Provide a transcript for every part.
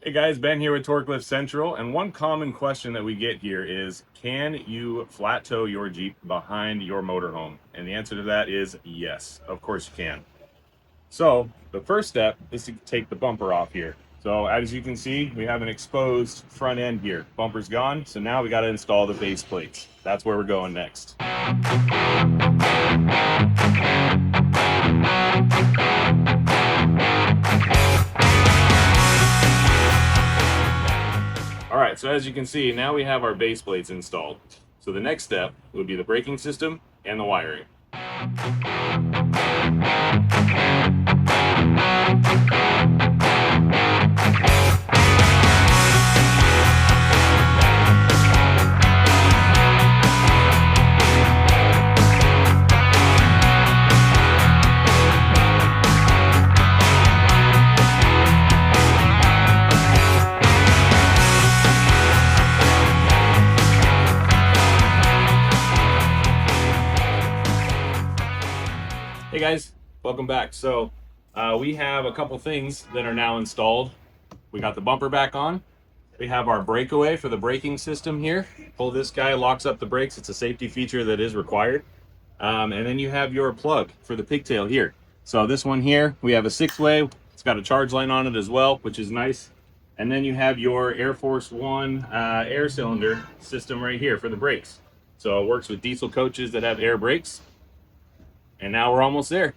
Hey guys, Ben here with Torque Lift Central, and one common question that we get here is, can you flat tow your Jeep behind your motorhome? And the answer to that is yes, of course you can. So the first step is to take the bumper off here. So as you can see, we have an exposed front end here. Bumper's gone, so now we got to install the base plates. That's where we're going next. All right, so as you can see, now we have our base plates installed. So the next step would be the braking system and the wiring. Hey guys, welcome back. So we have a couple things that are now installed. We got the bumper back on. We have our breakaway for the braking system here. Pull this guy, locks up the brakes. It's a safety feature that is required. And then you have your plug for the pigtail here. So this one here, we have a 6-way. It's got a charge line on it as well, which is nice. And then you have your Air Force One air cylinder system right here for the brakes. So it works with diesel coaches that have air brakes. And now we're almost there.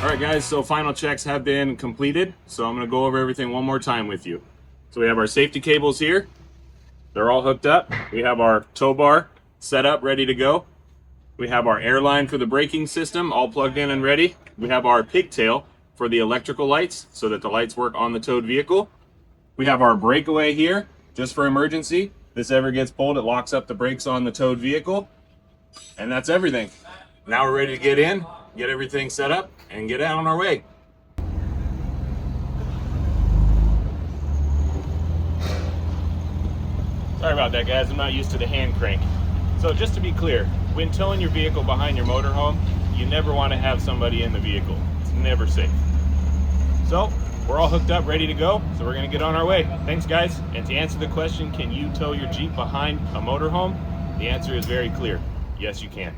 All right guys, so final checks have been completed. So I'm gonna go over everything one more time with you. So we have our safety cables here. They're all hooked up. We have our tow bar set up, ready to go. We have our air line for the braking system, all plugged in and ready. We have our pigtail for the electrical lights so that the lights work on the towed vehicle. We have our breakaway here, just for emergency. If this ever gets pulled, it locks up the brakes on the towed vehicle. And that's everything. Now we're ready to get in, get everything set up, and get out on our way. Sorry about that, guys. I'm not used to the hand crank. So just to be clear, when towing your vehicle behind your motorhome, you never want to have somebody in the vehicle. It's never safe. So we're all hooked up, ready to go. So we're going to get on our way. Thanks, guys. And to answer the question, can you tow your Jeep behind a motorhome? The answer is very clear. Yes, you can.